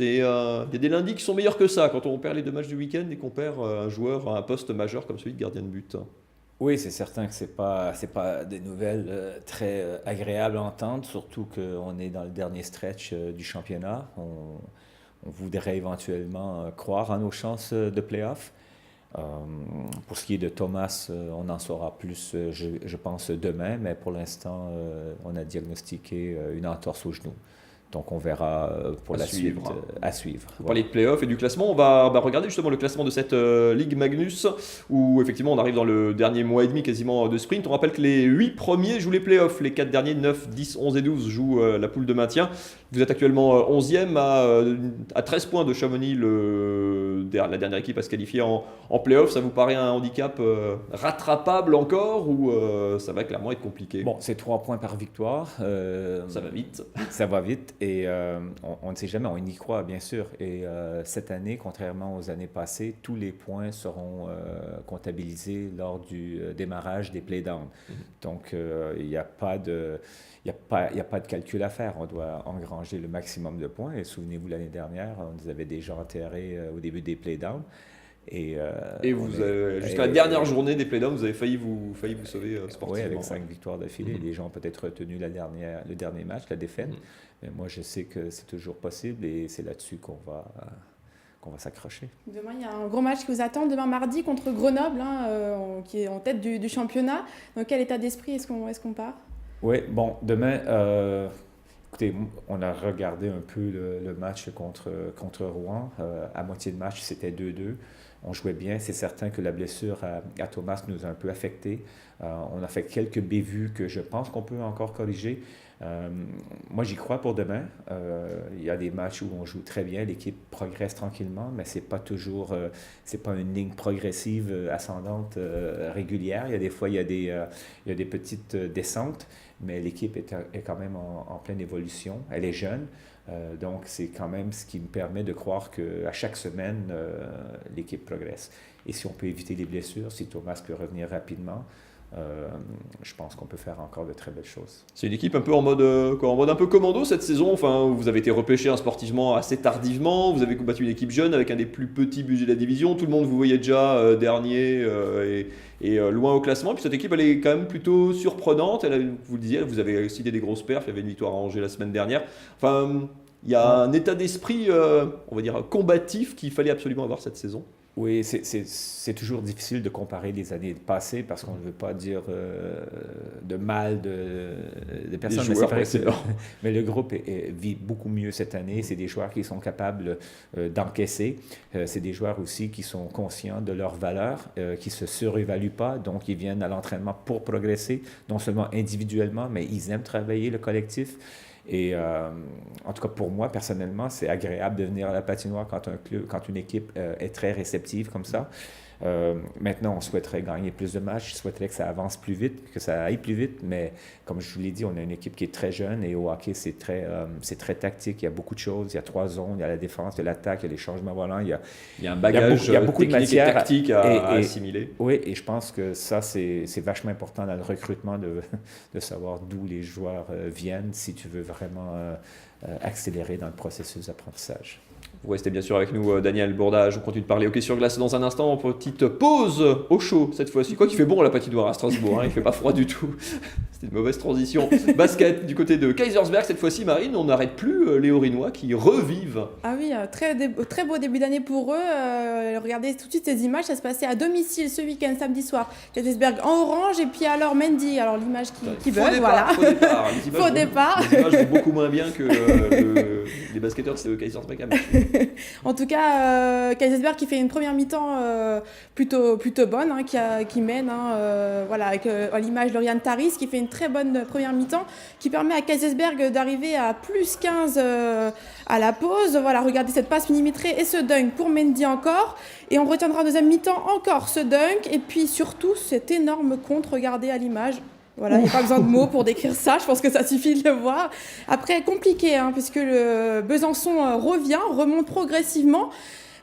Il y a des lundis qui sont meilleurs que ça quand on perd les 2 matchs du week-end et qu'on perd un joueur à un poste majeur comme celui de gardien de but. Oui, c'est certain que c'est pas des nouvelles très agréables à entendre, surtout qu'on est dans le dernier stretch du championnat. On voudrait éventuellement croire à nos chances de play-off. Pour ce qui est de Thomas, on en saura plus, je pense, demain, mais pour l'instant, on a diagnostiqué une entorse au genou. Donc on verra pour la suite à suivre. Vous parlez de play-off et du classement, on va regarder justement le classement de cette Ligue Magnus où effectivement on arrive dans le dernier mois et demi quasiment de sprint. On rappelle que les 8 premiers jouent les play-offs, les 4 derniers, 9, 10, 11 et 12 jouent la poule de maintien. Vous êtes actuellement 11e à 13 points de Chamonix, la dernière équipe à se qualifier en play-off. Ça vous paraît un handicap rattrapable encore ou ça va clairement être compliqué? Bon, c'est 3 points par victoire. Ça va vite. Ça va vite et on ne sait jamais, on y croit bien sûr. Et cette année, contrairement aux années passées, tous les points seront comptabilisés lors du démarrage des playdowns. Donc il n'y a pas de calcul à faire. On doit engranger le maximum de points. Et souvenez-vous, l'année dernière, on nous avait déjà enterrés au début des playdowns. Et jusqu'à la dernière journée des playdowns, vous avez failli vous sauver sportivement. Oui, avec 5 victoires d'affilée. Les gens ont peut-être retenu le dernier match, la défaite. Mais moi, je sais que c'est toujours possible et c'est là-dessus qu'on va s'accrocher. Demain, il y a un gros match qui vous attend. Demain mardi contre Grenoble, qui est en tête du championnat. Dans quel état d'esprit est-ce qu'on part? Oui, bon, demain, écoutez, on a regardé un peu le match contre Rouen. À moitié de match, c'était 2-2. On jouait bien. C'est certain que la blessure à Thomas nous a un peu affectés. On a fait quelques bévues que je pense qu'on peut encore corriger. Moi, j'y crois pour demain. Il y a des matchs où on joue très bien, l'équipe progresse tranquillement, mais c'est pas toujours, c'est pas une ligne progressive ascendante régulière. Il y a des fois, il y a des petites descentes, mais l'équipe est quand même en pleine évolution. Elle est jeune. Donc, c'est quand même ce qui me permet de croire qu'à chaque semaine, l'équipe progresse. Et si on peut éviter les blessures, si Thomas peut revenir rapidement, je pense qu'on peut faire encore de très belles choses. C'est une équipe un peu en mode un peu commando cette saison. Enfin, vous avez été repêché sportivement assez tardivement. Vous avez combattu une équipe jeune avec un des plus petits budgets de la division. Tout le monde vous voyait déjà dernier et loin au classement. Puis cette équipe, elle est quand même plutôt surprenante. Vous le disiez, vous avez cité des grosses perfs. Il y avait une victoire à Angers la semaine dernière. Enfin, il y a un état d'esprit, on va dire, combatif qu'il fallait absolument avoir cette saison. Oui, c'est toujours difficile de comparer les années passées parce qu'on ne veut pas dire de mal de personnes. Mais le groupe vit beaucoup mieux cette année. C'est des joueurs qui sont capables d'encaisser. C'est des joueurs aussi qui sont conscients de leurs valeurs, qui ne se surévaluent pas. Donc, ils viennent à l'entraînement pour progresser, non seulement individuellement, mais ils aiment travailler le collectif. Et en tout cas, pour moi, personnellement, c'est agréable de venir à la patinoire quand une équipe est très réceptive comme ça. Maintenant, on souhaiterait gagner plus de matchs, je souhaiterais que ça avance plus vite, que ça aille plus vite, mais comme je vous l'ai dit, on a une équipe qui est très jeune et au hockey, c'est très tactique, il y a beaucoup de choses, il y a 3 zones, il y a la défense, il y a l'attaque, il y a les changements volants, il y a un bagage, il y a beaucoup de matière et tactique à assimiler. Oui, et je pense que ça, c'est vachement important dans le recrutement de savoir d'où les joueurs viennent si tu veux vraiment accélérer dans le processus d'apprentissage. Vous restez bien sûr avec nous, Daniel Bourdage. On continue de parler hockey sur glace dans un instant. Petite pause au chaud cette fois-ci. Quoi qu'il fait bon à la patinoire à Strasbourg, hein, il ne fait pas froid du tout. C'était une mauvaise transition. Basket du côté de Kaisersberg cette fois-ci, Marine. On n'arrête plus les Orinois qui revivent. Ah oui, très beau début d'année pour eux. Regardez tout de suite ces images. Ça se passait à domicile ce week-end, samedi soir. Kaisersberg en orange et puis alors Mendy. Alors l'image qui bug, voilà. Faux départ. Les images vont beaucoup moins bien que les basketteurs de Kaisersberg. En tout cas, Kaisersberg qui fait une première mi-temps plutôt bonne, hein, qui mène, voilà, avec à l'image Lauriane Taris qui fait une très bonne première mi-temps, qui permet à Kaisersberg d'arriver à plus 15 à la pause. Voilà, regardez cette passe millimétrée et ce dunk pour Mendy encore. Et on retiendra en deuxième mi-temps encore ce dunk et puis surtout cet énorme contre, regardez à l'image. Voilà, il n'y a pas besoin de mots pour décrire ça, je pense que ça suffit de le voir. Après, compliqué, hein, puisque le Besançon remonte progressivement.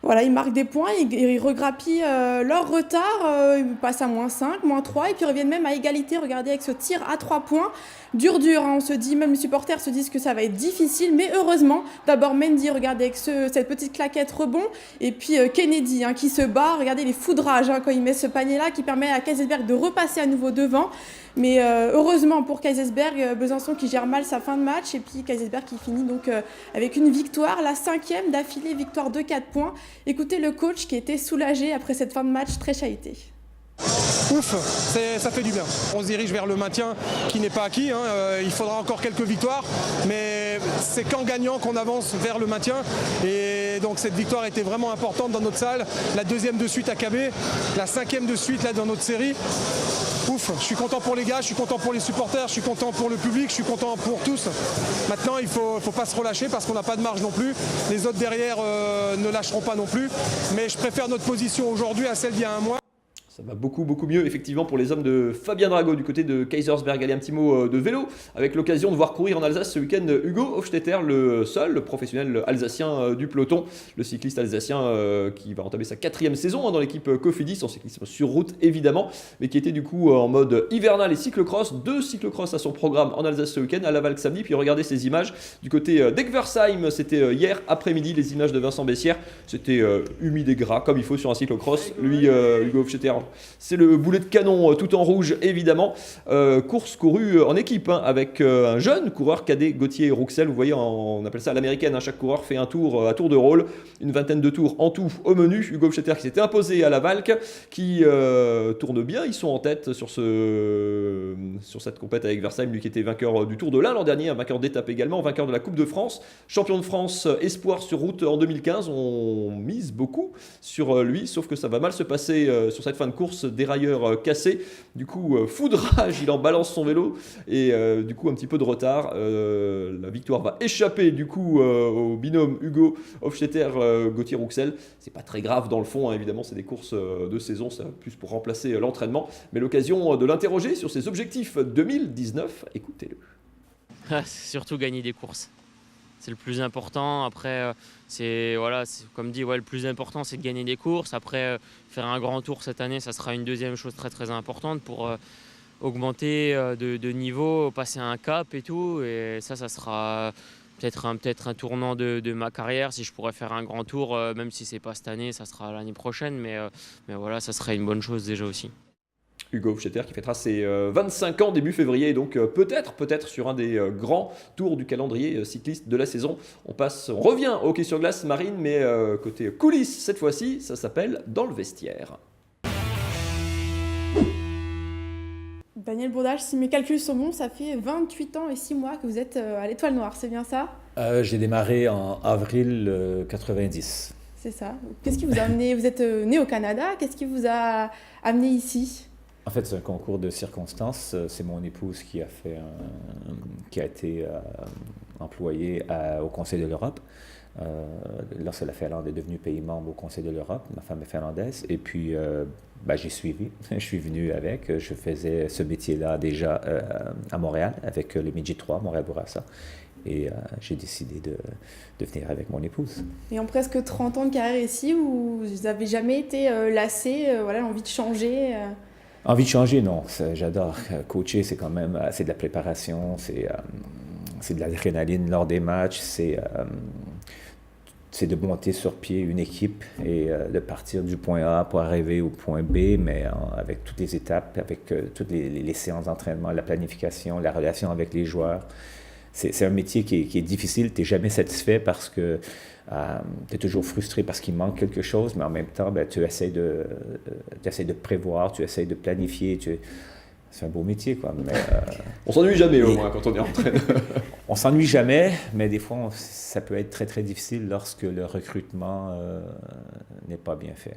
Voilà, ils marquent des points, ils regrappillent leur retard, ils passent à -5, -3, et puis reviennent même à égalité, regardez, avec ce tir à 3 points. Dur, hein, on se dit, même les supporters se disent que ça va être difficile, mais heureusement, d'abord Mendy, regardez, avec cette petite claquette rebond, et puis Kennedy, hein, qui se bat, regardez les foudrages, hein, quand il met ce panier-là, qui permet à Kaisersberg de repasser à nouveau devant. Mais heureusement pour Kaisersberg, Besançon qui gère mal sa fin de match, et puis Kaisersberg qui finit donc avec une victoire, la 5e d'affilée, victoire de 4 points. Écoutez le coach qui était soulagé après cette fin de match très chahutée. Ouf, ça fait du bien. On se dirige vers le maintien qui n'est pas acquis, hein. Il faudra encore quelques victoires, mais c'est qu'en gagnant qu'on avance vers le maintien. Et donc cette victoire était vraiment importante dans notre salle. La 2e de suite à KB, la 5e de suite là, dans notre série. Ouf, je suis content pour les gars, je suis content pour les supporters, je suis content pour le public, je suis content pour tous. Maintenant, il faut pas se relâcher parce qu'on n'a pas de marge non plus. Les autres derrière ne lâcheront pas non plus. Mais je préfère notre position aujourd'hui à celle d'il y a un mois. Ça va beaucoup mieux effectivement pour les hommes de Fabien Drago du côté de Kaisersberg. Allez, un petit mot de vélo avec l'occasion de voir courir en Alsace ce week-end Hugo Hofstetter, le professionnel alsacien du peloton, le cycliste alsacien qui va entamer sa 4e saison dans l'équipe Cofidis en cyclisme sur route évidemment, mais qui était du coup en mode hivernal et cyclocross. 2 cyclocross à son programme en Alsace ce week-end, à Laval samedi. Puis regardez ces images du côté d'Egversheim, c'était hier après-midi, les images de Vincent Bessières, c'était humide et gras comme il faut sur un cyclocross. Lui, Hugo Hofstetter, c'est le boulet de canon tout en rouge évidemment. Course courue en équipe hein, avec un jeune coureur cadet, Gauthier Rouxel. Vous voyez, on appelle ça à l'américaine, hein, chaque coureur fait un tour à tour de rôle, une vingtaine de tours en tout au menu. Hugo Hofstetter qui s'était imposé à la Valk, qui tourne bien, ils sont en tête sur cette compète avec Versheim, lui qui était vainqueur du Tour de l'Ain l'an dernier, un vainqueur d'étape également, vainqueur de la Coupe de France, champion de France espoir sur route en 2015. On mise beaucoup sur lui, sauf que ça va mal se passer sur cette fin de course, dérailleur cassé, du coup foudrage, il en balance son vélo et du coup un petit peu de retard. La victoire va échapper du coup au binôme Hugo Hofstetter, Gauthier Rouxel. C'est pas très grave dans le fond, hein, évidemment c'est des courses de saison, c'est plus pour remplacer l'entraînement, mais l'occasion de l'interroger sur ses objectifs 2019, écoutez-le. Surtout gagner des courses. C'est le plus important. Après, c'est comme dit, le plus important, c'est de gagner des courses. Après, faire un grand tour cette année, ça sera une deuxième chose très très importante pour augmenter de niveau, passer un cap et tout. Et ça sera peut-être un tournant de ma carrière. Si je pourrais faire un grand tour, même si c'est pas cette année, ça sera l'année prochaine. Mais voilà, ça serait une bonne chose déjà aussi. Hugo Hofstetter qui fêtera ses 25 ans début février, donc peut-être sur un des grands tours du calendrier cycliste de la saison. On revient au hockey sur glace, Marine, mais côté coulisses cette fois-ci, ça s'appelle Dans le vestiaire. Daniel Bourdage, si mes calculs sont bons, ça fait 28 ans et 6 mois que vous êtes à l'Étoile Noire, c'est bien ça? J'ai démarré en avril 90. C'est ça. Qu'est-ce qui vous a amené? Vous êtes né au Canada, qu'est-ce qui vous a amené ici? En fait, c'est un concours de circonstances. C'est mon épouse qui a été employée au Conseil de l'Europe. Lorsque la Finlande est devenue pays membre au Conseil de l'Europe, ma femme est finlandaise. Et puis, j'ai suivi. Je suis venu avec. Je faisais ce métier-là déjà à Montréal, avec le Midget 3, Montréal-Bourassa. Et j'ai décidé de venir avec mon épouse. Et en presque 30 ans de carrière ici, vous n'avez jamais été lassé, envie de changer Envie de changer, non. J'adore. Coacher, c'est quand même c'est de la préparation, c'est de l'adrénaline lors des matchs, c'est de monter sur pied une équipe et de partir du point A pour arriver au point B, mais avec toutes les étapes, avec toutes les séances d'entraînement, la planification, la relation avec les joueurs. C'est un métier qui est difficile, tu n'es jamais satisfait parce que tu es toujours frustré parce qu'il manque quelque chose, mais en même temps, tu essaies de prévoir, tu essaies de planifier. C'est un beau métier, quoi. Mais, on s'ennuie jamais, au moins, quand on est entraîneur. On s'ennuie jamais, mais des fois, ça peut être très, très difficile lorsque le recrutement n'est pas bien fait.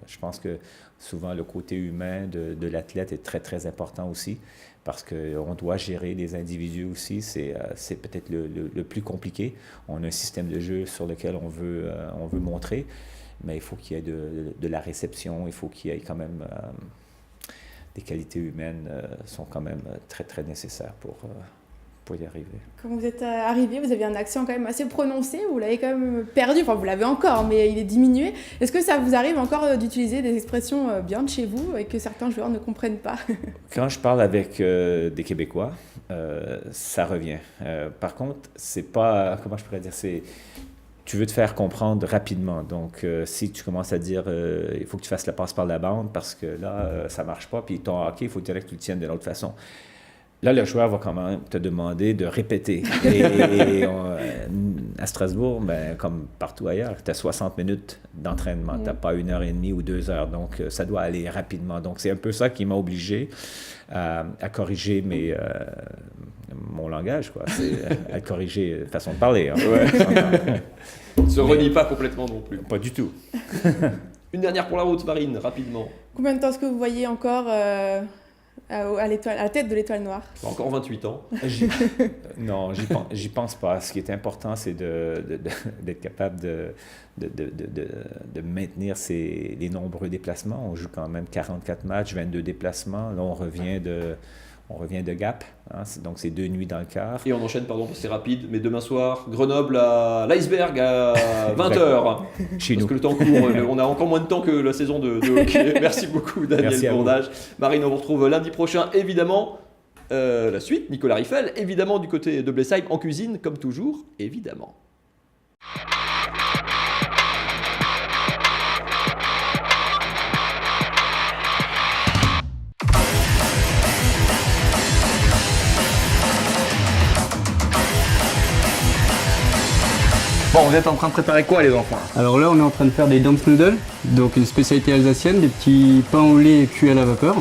Je pense que souvent, le côté humain de l'athlète est très, très important aussi, parce qu'on doit gérer les individus aussi. C'est peut-être le plus compliqué. On a un système de jeu sur lequel on veut montrer, mais il faut qu'il y ait de la réception, il faut qu'il y ait quand même... les qualités humaines sont quand même très, très nécessaires pour y arriver. Quand vous êtes arrivé, vous aviez un accent quand même assez prononcé, vous l'avez quand même perdu, enfin vous l'avez encore, mais il est diminué. Est-ce que ça vous arrive encore d'utiliser des expressions bien de chez vous et que certains joueurs ne comprennent pas? Quand je parle avec des Québécois, ça revient. Par contre, c'est pas, comment je pourrais dire, tu veux te faire comprendre rapidement. Donc, si tu commences à dire il faut que tu fasses la passe par la bande parce que là, ça ne marche pas, puis ton hockey, il faut direct que tu le tiennes de l'autre façon. Là, le joueur va quand même te demander de répéter. À Strasbourg, comme partout ailleurs, tu as 60 minutes d'entraînement. Tu n'as pas 1h30 ou 2 heures. Donc, ça doit aller rapidement. Donc, c'est un peu ça qui m'a obligé à corriger mon langage, quoi. C'est à corriger façon de parler. Hein. Ouais. Se renie pas complètement non plus. Pas du tout. Une dernière pour la route, Marine, rapidement. Combien de temps est-ce que vous voyez encore à la tête de l'Étoile Noire? Encore 28 ans. Non, j'y pense pas. Ce qui est important, c'est d'être capable de maintenir les nombreux déplacements. On joue quand même 44 matchs, 22 déplacements. Là, on revient de Gap, hein, donc c'est 2 nuits dans le quart. Et on enchaîne, pardon, c'est rapide, mais demain soir, Grenoble à l'Iceberg à 20h. Chez parce nous. que le temps court, on a encore moins de temps que la saison de hockey. Merci beaucoup, Daniel Bourdage. Marine, on vous retrouve lundi prochain, évidemment. La suite, Nicolas Riffel, évidemment du côté de Blesheim, en cuisine, comme toujours, évidemment. Bon, vous êtes en train de préparer quoi, les enfants? Alors là, on est en train de faire des dance noodles, donc une spécialité alsacienne, des petits pains au lait cuits à la vapeur.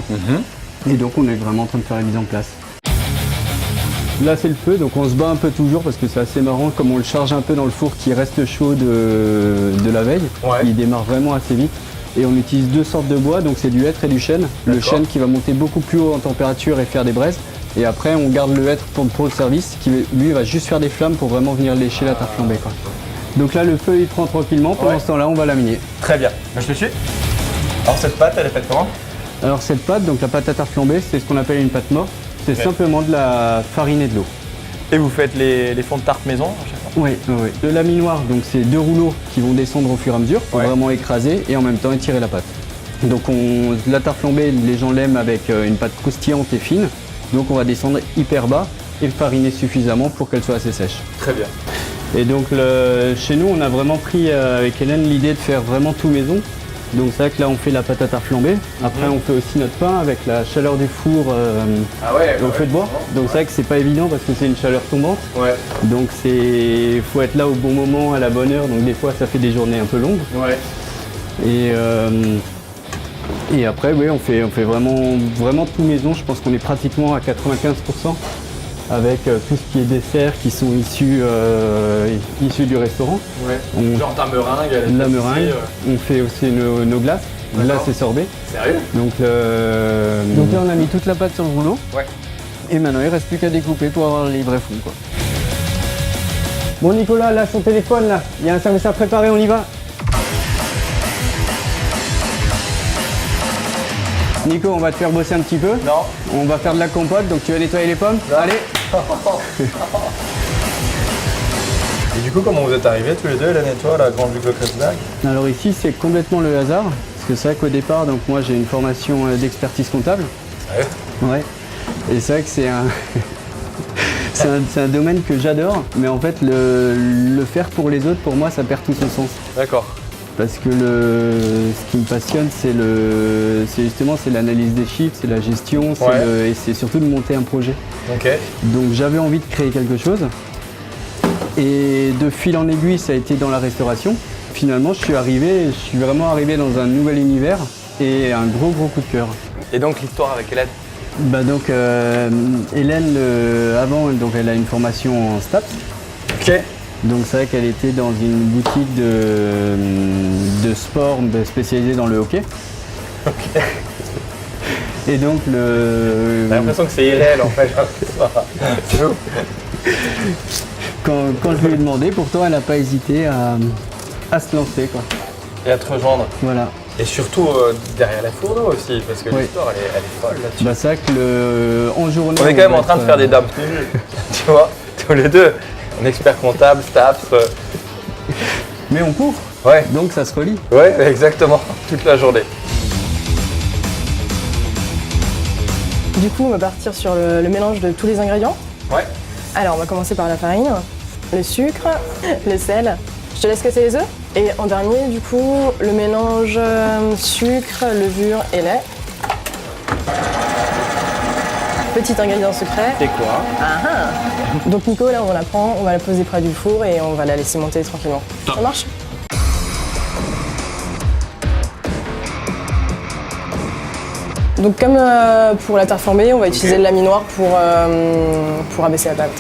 Et donc, on est vraiment en train de faire la mise en place. Là, c'est le feu, donc on se bat un peu toujours parce que c'est assez marrant, comme on le charge un peu dans le four qui reste chaud de la veille. Ouais. Il démarre vraiment assez vite. Et on utilise 2 sortes de bois, donc c'est du hêtre et du chêne. Le chêne qui va monter beaucoup plus haut en température et faire des braises. Et après, on garde le hêtre pour le service, qui lui va juste faire des flammes pour vraiment venir lécher la tarte flambée, quoi. Donc là, le feu il prend tranquillement. Pendant ce temps-là, on va laminer. Très bien. Je te suis. Alors cette pâte, elle est faite comment? Alors cette pâte, donc la pâte à tarte flambée, c'est ce qu'on appelle une pâte morte. C'est simplement de la farine et de l'eau. Et vous faites les fonds de tarte maison à chaque fois? Oui. Le laminoir, donc c'est 2 rouleaux qui vont descendre au fur et à mesure pour vraiment écraser et en même temps étirer la pâte. Donc la tarte flambée, les gens l'aiment avec une pâte croustillante et fine. Donc on va descendre hyper bas et le fariner suffisamment pour qu'elle soit assez sèche. Très bien. Et donc chez nous, on a vraiment pris avec Hélène l'idée de faire vraiment tout maison. Donc c'est vrai que là on fait la pâte à tarte flambée. Après on fait aussi notre pain avec la chaleur du four au feu de bois. Donc c'est vrai que c'est pas évident parce que c'est une chaleur tombante. Donc il faut être là au bon moment, à la bonne heure. Donc des fois ça fait des journées un peu longues. Et après on fait vraiment tout maison. Je pense qu'on est pratiquement à 95%. Avec tout ce qui est desserts qui sont issus du restaurant. Genre ta meringue. La meringue. On fait aussi nos glaces. Glaces et sorbets. Sérieux? Donc là on a mis toute la pâte sur le rouleau. Et maintenant il ne reste plus qu'à découper pour avoir les vrais fonds, quoi. Bon Nicolas, là son téléphone là, il y a un service à préparer, on y va? Nico, on va te faire bosser un petit peu. Non. On va faire de la compote, donc tu vas nettoyer les pommes. Non. Allez. Et du coup, comment vous êtes arrivés tous les deux, Hélène et toi, à la Grande Duc de Kreuzberg? Alors ici, c'est complètement le hasard. Parce que c'est vrai qu'au départ, donc moi j'ai une formation d'expertise comptable. Ouais. Et c'est vrai que C'est un domaine que j'adore, mais en fait le faire pour les autres, pour moi, ça perd tout son sens. D'accord. Parce que ce qui me passionne, c'est justement l'analyse des chiffres, c'est la gestion, et c'est surtout de monter un projet. Ok. Donc j'avais envie de créer quelque chose. Et de fil en aiguille, ça a été dans la restauration. Finalement, je suis vraiment arrivé dans un nouvel univers et un gros coup de cœur. Et donc l'histoire avec Hélène? Hélène, avant, elle a une formation en STAPS. Ok. Donc c'est vrai qu'elle était dans une boutique de sport spécialisée dans le hockey. Ok. Et donc J'ai l'impression que c'est irréel en fait. Quand je lui ai demandé, pourtant elle n'a pas hésité à se lancer, quoi. Et à te rejoindre. Voilà. Et surtout derrière la fourneau aussi, parce que l'histoire elle est folle là-dessus. C'est vrai que en journée. On est quand même en train de faire des dumps, tu vois, tous les deux. On est expert comptable, STAPS. Mais on court. Ouais. Donc ça se relie. Ouais, exactement, toute la journée. Du coup, on va partir sur le mélange de tous les ingrédients. Ouais. Alors, on va commencer par la farine, le sucre, le sel. Je te laisse casser les œufs. Et en dernier, du coup, le mélange sucre, levure et lait. Petit ingrédient secret. C'est quoi? Donc Nico, là, on la prend, on va la poser près du four et on va la laisser monter tranquillement. Ça marche? Donc comme pour la tarte flambée, on va utiliser le laminoir pour abaisser la pâte.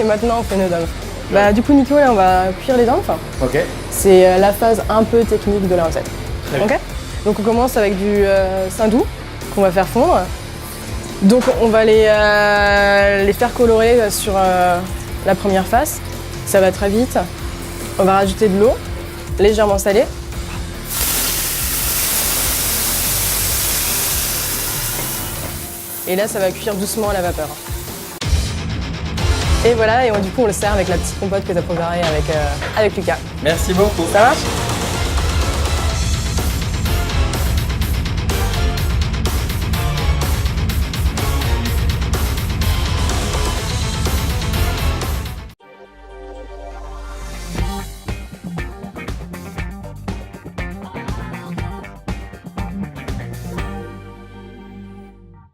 Et maintenant, on fait nos dumps. Du coup, Nico, là, on va cuire les dumps. Ok. C'est la phase un peu technique de la recette. Très bien. Ok. Donc on commence avec du saindoux qu'on va faire fondre. Donc on va les faire colorer sur la première face. Ça va très vite. On va rajouter de l'eau, légèrement salée. Et là, ça va cuire doucement à la vapeur. Et voilà, et du coup, on le sert avec la petite compote que tu as préparée avec Lucas. Merci beaucoup. Ça marche?